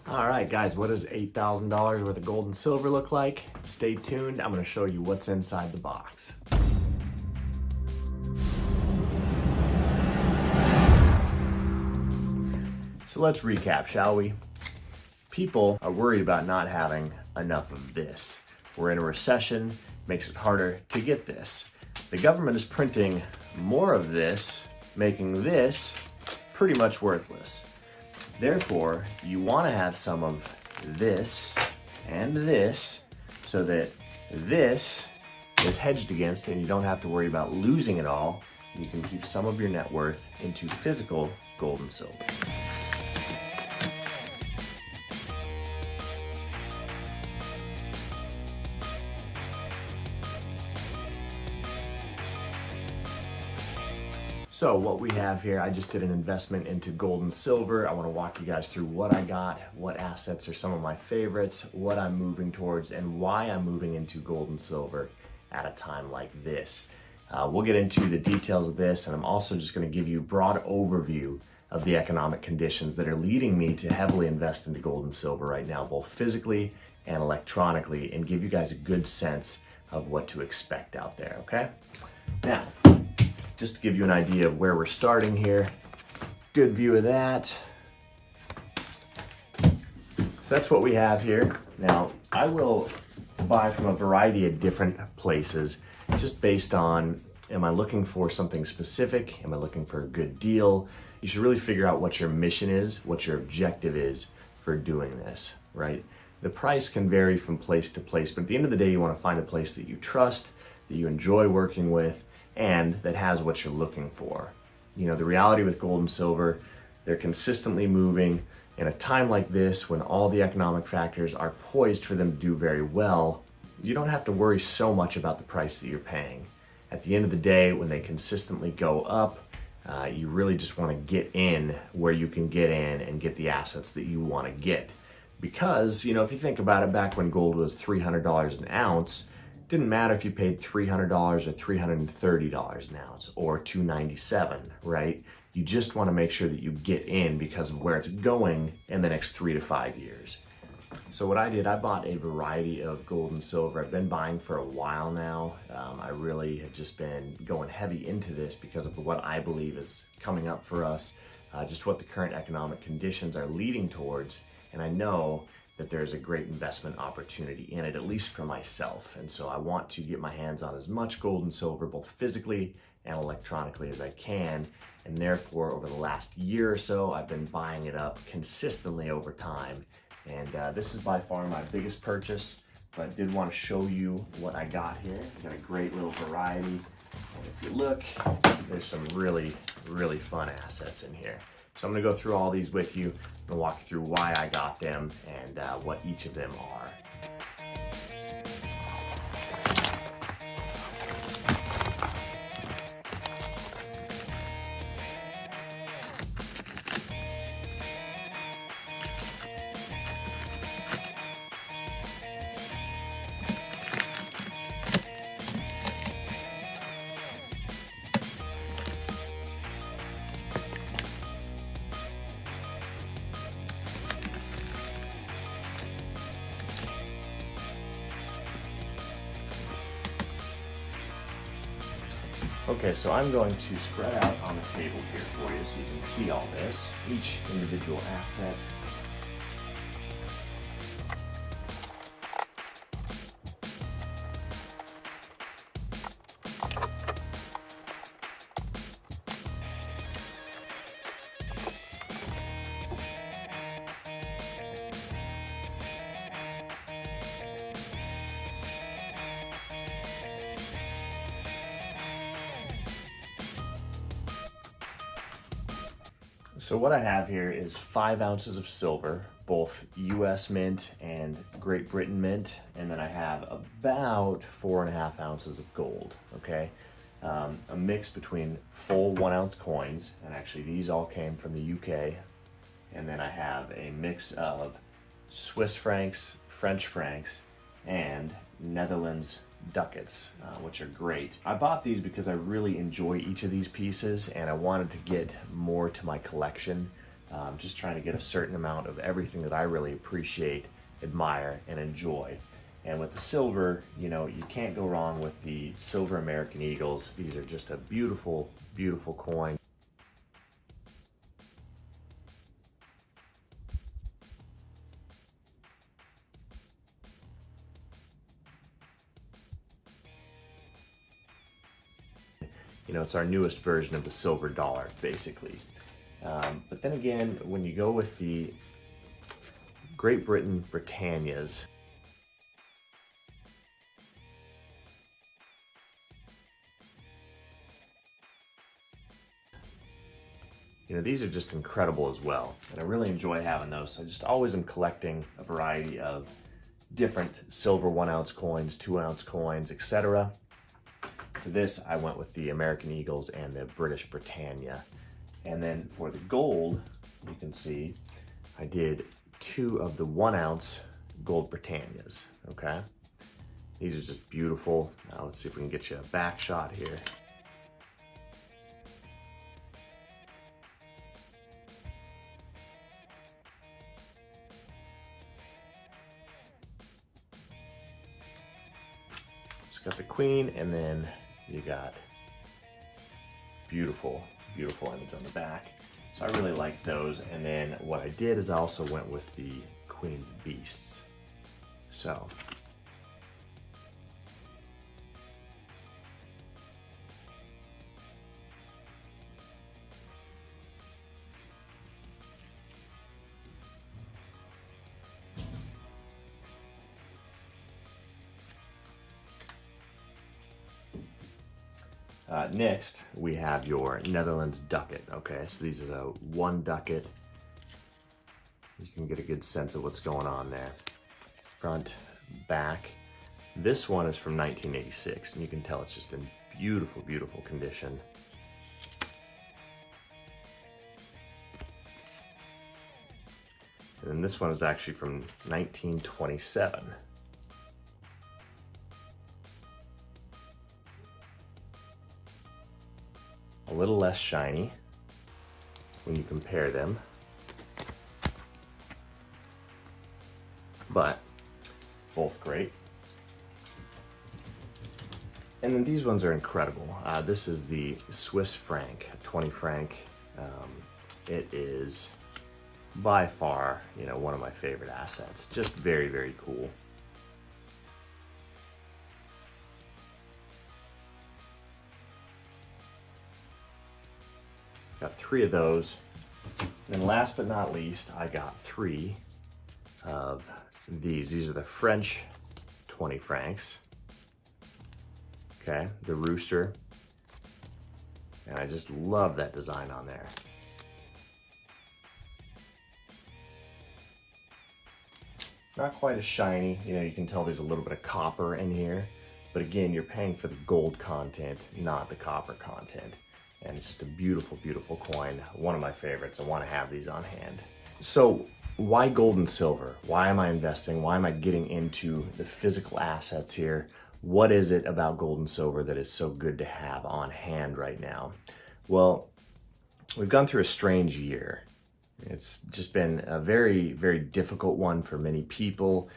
All right, guys, what does $8,000 worth of gold and silver look like? Stay tuned. I'm going to show you what's inside the box. So let's recap, shall we? People are worried about not having enough of this. We're in a recession, makes it harder to get this. The government is printing more of this, making this pretty much worthless. Therefore, you want to have some of this and this so that this is hedged against and you don't have to worry about losing it all. You can keep some of your net worth into physical gold and silver. So what we have here, I just did an investment into gold and silver. I want to walk you guys through what I got, what assets are some of my favorites, what I'm moving towards, and why I'm moving into gold and silver at a time like this. We'll get into the details of this, and I'm also just going to give you a broad overview of the economic conditions that are leading me to heavily invest into gold and silver right now, both physically and electronically, and give you guys a good sense of what to expect out there, okay? Now, just to give you an idea of where we're starting here. Good view of that. So that's what we have here. Now, I will buy from a variety of different places, just based on, am I looking for something specific? Am I looking for a good deal? You should really figure out what your mission is, what your objective is for doing this, right? The price can vary from place to place, but at the end of the day, you want to find a place that you trust, that you enjoy working with, and that has what you're looking for. You know, the reality with gold and silver, they're consistently moving. In a time like this, when all the economic factors are poised for them to do very well, you don't have to worry so much about the price that you're paying. At the end of the day, when they consistently go up, you really just want to get in where you can get in and get the assets that you want to get. Because, you know, if you think about it, back when gold was $300 an ounce, didn't matter if you paid $300 or $330 an ounce or $297, right? You just want to make sure that you get in because of where it's going in the next 3 to 5 years. So what I did, I bought a variety of gold and silver. I've been buying for a while now. I really have just been going heavy into this because of what I believe is coming up for us, just what the current economic conditions are leading towards. And I know that there's a great investment opportunity in it, at least for myself. And so I want to get my hands on as much gold and silver, both physically and electronically, as I can. And therefore, over the last year or so, I've been buying it up consistently over time. And this is by far my biggest purchase, but I did want to show you what I got here. I've got a great little variety. And if you look, there's some really, really fun assets in here. So I'm gonna go through all these with you and walk you through why I got them and what each of them are. Okay, so I'm going to spread out on the table here for you so you can see all this, each individual asset. So what I have here is 5 ounces of silver, both US mint and Great Britain mint, and then I have about 4.5 ounces of gold, okay? A mix between full 1 ounce coins, and actually these all came from the UK, and then I have a mix of Swiss francs, French francs, and Netherlands ducats, which are great. I bought these because I really enjoy each of these pieces and I wanted to get more to my collection. Just trying to get a certain amount of everything that I really appreciate, admire, and enjoy. And with the silver, you know, you can't go wrong with the silver American Eagles. These are just a beautiful, beautiful coin. You know, it's our newest version of the silver dollar, basically. But then again, when you go with the Great Britain Britannias, you know, these are just incredible as well. And I really enjoy having those. So I just always am collecting a variety of different silver 1 ounce coins, 2 ounce coins, etc. For this, I went with the American Eagles and the British Britannia. And then for the gold, you can see I did 2 of the 1 ounce gold Britannias, okay? These are just beautiful. Now let's see if we can get you a back shot here. Just got the queen, and then you got beautiful, beautiful image on the back. So I really like those. And then what I did is I also went with the Queen's Beasts. So next, we have your Netherlands ducat. Okay, so these are the 1 ducat. You can get a good sense of what's going on there. Front, back. This one is from 1986, and you can tell it's just in beautiful, beautiful condition. And then this one is actually from 1927. A little less shiny when you compare them, but both great. And then these ones are incredible. This is the Swiss franc, 20 franc. It is by far, you know, one of my favorite assets. Just very, very cool. Got 3 of those. And last but not least, I got 3 of these. These are the French 20 francs. Okay, the rooster. And I just love that design on there. Not quite as shiny, you know, you can tell there's a little bit of copper in here, but again, you're paying for the gold content, not the copper content. And it's just a beautiful, beautiful coin. One of my favorites. I want to have these on hand. So why gold and silver? Why am I investing? Why am I getting into the physical assets here? What is it about gold and silver that is so good to have on hand right now? Well, we've gone through a strange year. It's just been a very, very difficult one for many people,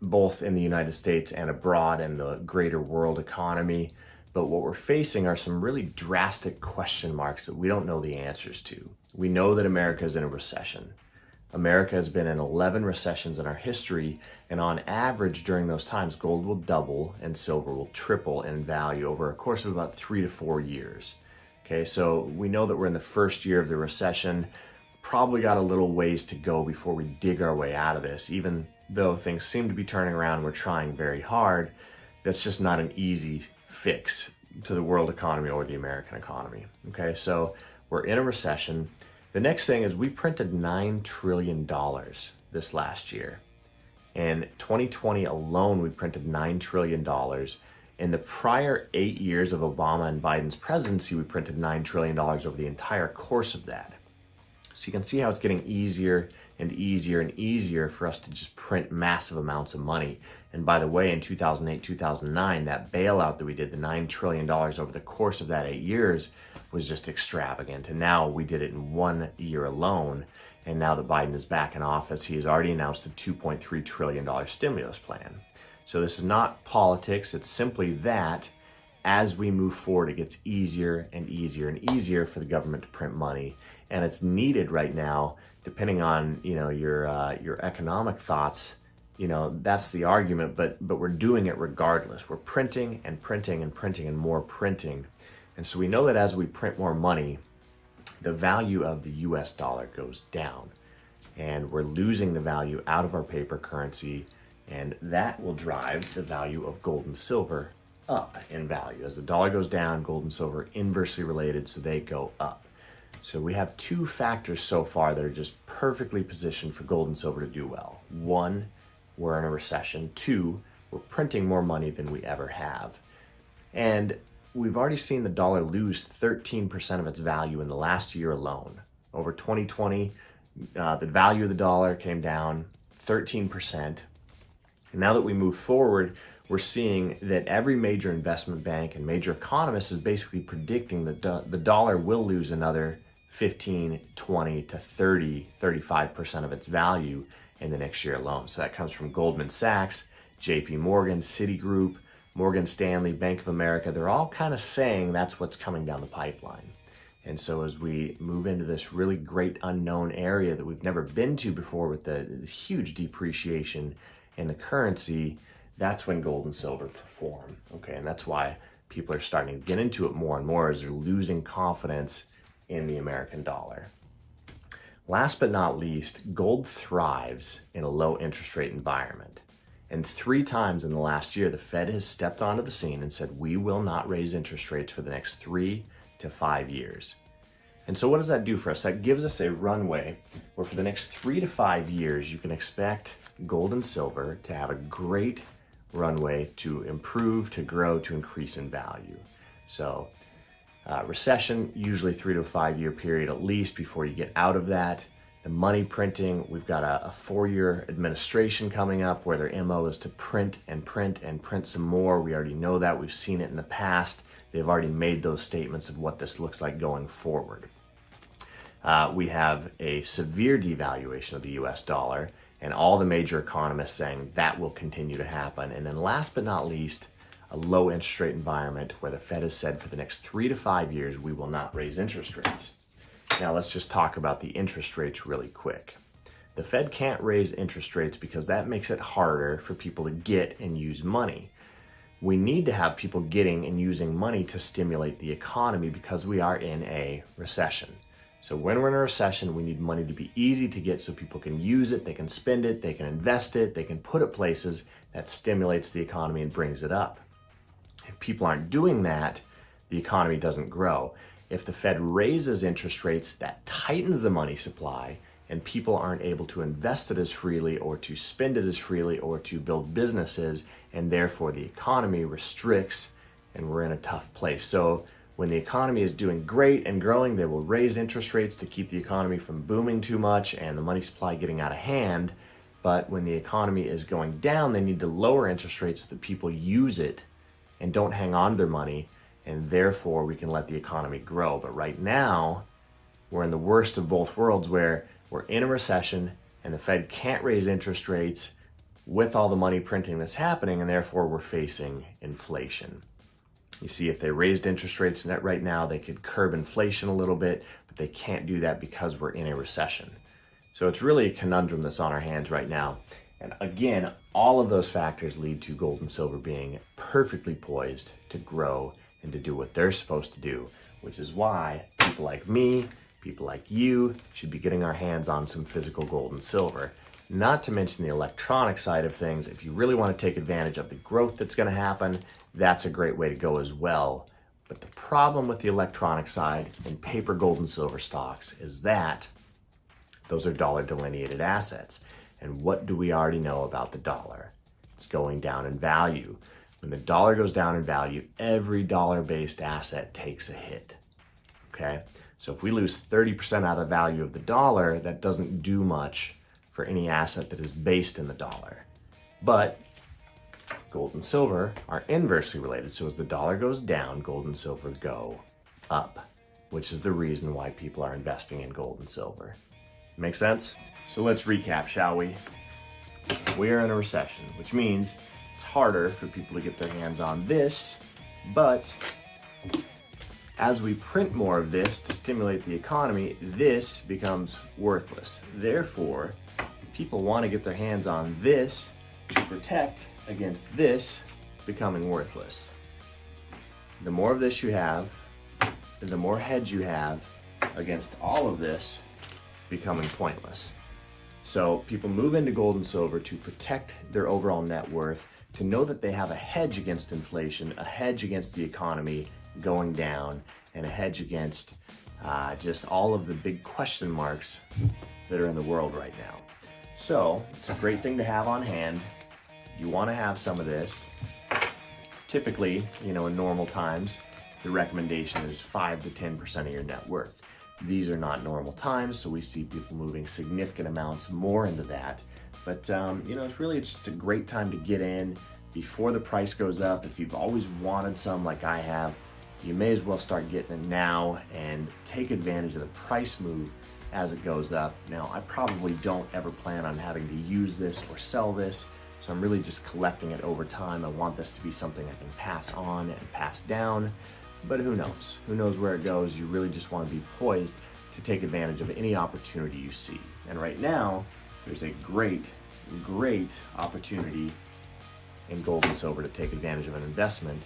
both in the United States and abroad in the greater world economy. But what we're facing are some really drastic question marks that we don't know the answers to. We know that America is in a recession. America has been in 11 recessions in our history, and on average during those times, gold will double and silver will triple in value over a course of about 3 to 4 years. Okay, so we know that we're in the first year of the recession, probably got a little ways to go before we dig our way out of this. Even though things seem to be turning around, we're trying very hard. That's just not an easy fix to the world economy or the American economy. Okay, so we're in a recession. The next thing is we printed $9 trillion this last year. In 2020 alone, we printed $9 trillion. In the prior 8 years of Obama and Biden's presidency, we printed $9 trillion over the entire course of that. So you can see how it's getting easier and easier and easier for us to just print massive amounts of money. And by the way, in 2008, 2009, that bailout that we did, the $9 trillion over the course of that 8 years, was just extravagant. And now we did it in 1 year alone. And now that Biden is back in office, he has already announced a $2.3 trillion stimulus plan. So this is not politics, it's simply that as we move forward, it gets easier and easier and easier for the government to print money. And it's needed right now, depending on your economic thoughts. That's the argument, but we're doing it regardless. We're printing and printing and printing and more printing. And so we know that as we print more money, the value of the US dollar goes down. And we're losing the value out of our paper currency, and that will drive the value of gold and silver up in value. As the dollar goes down, gold and silver are inversely related, so they go up. So we have two factors so far that are just perfectly positioned for gold and silver to do well. One, we're in a recession. Two, we're printing more money than we ever have. And we've already seen the dollar lose 13% of its value in the last year alone. Over 2020, the value of the dollar came down 13%. And now that we move forward, we're seeing that every major investment bank and major economist is basically predicting that the dollar will lose another 15, 20 to 30, 35% of its value in the next year alone. So that comes from Goldman Sachs, JP Morgan, Citigroup, Morgan Stanley, Bank of America. They're all kind of saying that's what's coming down the pipeline. And so as we move into this really great unknown area that we've never been to before with the huge depreciation in the currency, that's when gold and silver perform. Okay, and that's why people are starting to get into it more and more as they're losing confidence in the American dollar. Last but not least, gold thrives in a low interest rate environment. And 3 times in the last year, the Fed has stepped onto the scene and said, we will not raise interest rates for the next 3 to 5 years. And so what does that do for us? That gives us a runway where for the next 3 to 5 years, you can expect gold and silver to have a great runway to improve, to grow, to increase in value. So recession, usually 3 to 5 year period at least before you get out of that. The money printing, we've got a 4-year administration coming up where their MO is to print and print and print some more. We already know that. We've seen it in the past. They've already made those statements of what this looks like going forward. We have a severe devaluation of the US dollar, and all the major economists saying that will continue to happen. And then last but not least, a low interest rate environment where the Fed has said for the next 3 to 5 years, we will not raise interest rates. Now let's just talk about the interest rates really quick. The Fed can't raise interest rates because that makes it harder for people to get and use money. We need to have people getting and using money to stimulate the economy because we are in a recession. So when we're in a recession, we need money to be easy to get so people can use it, they can spend it, they can invest it, they can put it places that stimulates the economy and brings it up. If people aren't doing that, the economy doesn't grow. If the Fed raises interest rates, that tightens the money supply, and people aren't able to invest it as freely or to spend it as freely or to build businesses, and therefore the economy restricts and we're in a tough place. So when the economy is doing great and growing, they will raise interest rates to keep the economy from booming too much and the money supply getting out of hand. But when the economy is going down, they need to lower interest rates so that people use it and don't hang on to their money, and therefore we can let the economy grow. But right now, we're in the worst of both worlds where we're in a recession and the Fed can't raise interest rates with all the money printing that's happening, and therefore we're facing inflation. You see, if they raised interest rates right now, they could curb inflation a little bit, but they can't do that because we're in a recession. So it's really a conundrum that's on our hands right now. And again, all of those factors lead to gold and silver being perfectly poised to grow and to do what they're supposed to do, which is why people like me, people like you, should be getting our hands on some physical gold and silver. Not to mention the electronic side of things. If you really want to take advantage of the growth that's going to happen, that's a great way to go as well. But the problem with the electronic side and paper gold and silver stocks is that those are dollar delineated assets. And what do we already know about the dollar? It's going down in value. When the dollar goes down in value, every dollar-based asset takes a hit, okay? So if we lose 30% out of the value of the dollar, that doesn't do much for any asset that is based in the dollar. But gold and silver are inversely related. So as the dollar goes down, gold and silver go up, which is the reason why people are investing in gold and silver. Make sense? So let's recap, shall we? We are in a recession, which means it's harder for people to get their hands on this, but as we print more of this to stimulate the economy, this becomes worthless. Therefore, people want to get their hands on this to protect against this becoming worthless. The more of this you have, the more hedge you have against all of this becoming pointless. So people move into gold and silver to protect their overall net worth, to know that they have a hedge against inflation, a hedge against the economy going down, and a hedge against just all of the big question marks that are in the world right now. So it's a great thing to have on hand. You want to have some of this. Typically, in normal times, the recommendation is 5 to 10% of your net worth. These are not normal times, so we see people moving significant amounts more into that. But it's just a great time to get in before the price goes up. If you've always wanted some like I have, you may as well start getting it now and take advantage of the price move as it goes up. Now, I probably don't ever plan on having to use this or sell this, so I'm really just collecting it over time. I want this to be something I can pass on and pass down, but who knows? Who knows where it goes? You really just want to be poised to take advantage of any opportunity you see. And right now, there's a great opportunity in gold and silver to take advantage of an investment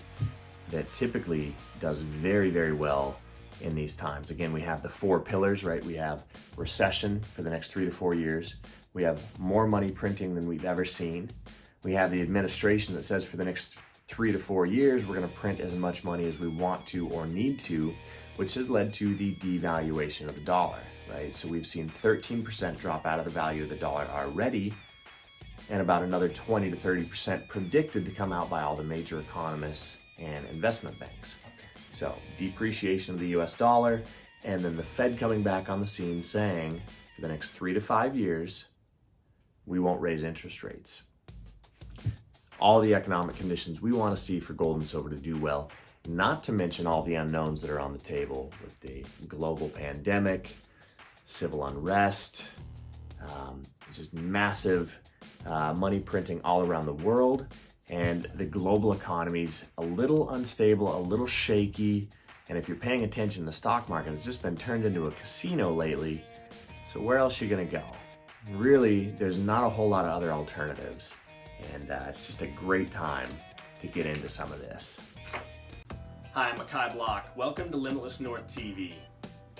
that typically does very, very well in these times. Again, we have the 4 pillars, right? We have recession for the next 3 to 4 years. We have more money printing than we've ever seen. We have the administration that says for the next 3 to 4 years, we're going to print as much money as we want to or need to, which has led to the devaluation of the dollar, right? So we've seen 13% drop out of the value of the dollar already, and about another 20 to 30% predicted to come out by all the major economists and investment banks. So depreciation of the US dollar, and then the Fed coming back on the scene saying for the next 3 to 5 years, we won't raise interest rates. All the economic conditions we want to see for gold and silver to do well, not to mention all the unknowns that are on the table with the global pandemic, civil unrest, just massive money printing all around the world, and the global economy's a little unstable, a little shaky, and if you're paying attention, the stock market has just been turned into a casino lately, so where else are you going to go? Really, there's not a whole lot of other alternatives, and it's just a great time to get into some of this. Hi, I'm Makai Block. Welcome to Limitless North TV.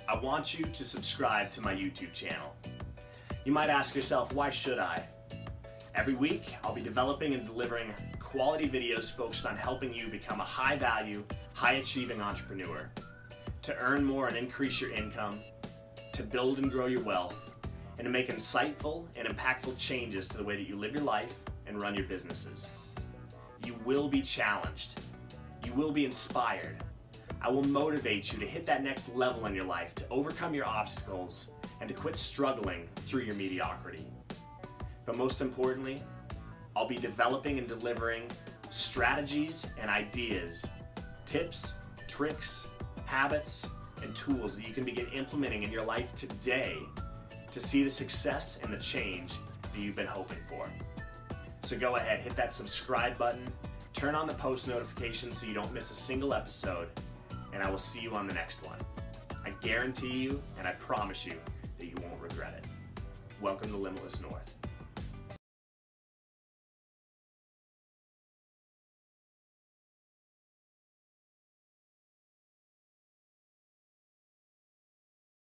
I want you to subscribe to my YouTube channel. You might ask yourself, why should I? Every week, I'll be developing and delivering quality videos focused on helping you become a high-value, high-achieving entrepreneur, to earn more and increase your income, to build and grow your wealth, and to make insightful and impactful changes to the way that you live your life and run your businesses. You will be challenged. You will be inspired. I will motivate you to hit that next level in your life, to overcome your obstacles, and to quit struggling through your mediocrity. But most importantly, I'll be developing and delivering strategies and ideas, tips, tricks, habits, and tools that you can begin implementing in your life today to see the success and the change that you've been hoping for. So go ahead, hit that subscribe button, turn on the post notifications so you don't miss a single episode, and I will see you on the next one. I guarantee you, and I promise you, that you won't regret it. Welcome to Limitless North.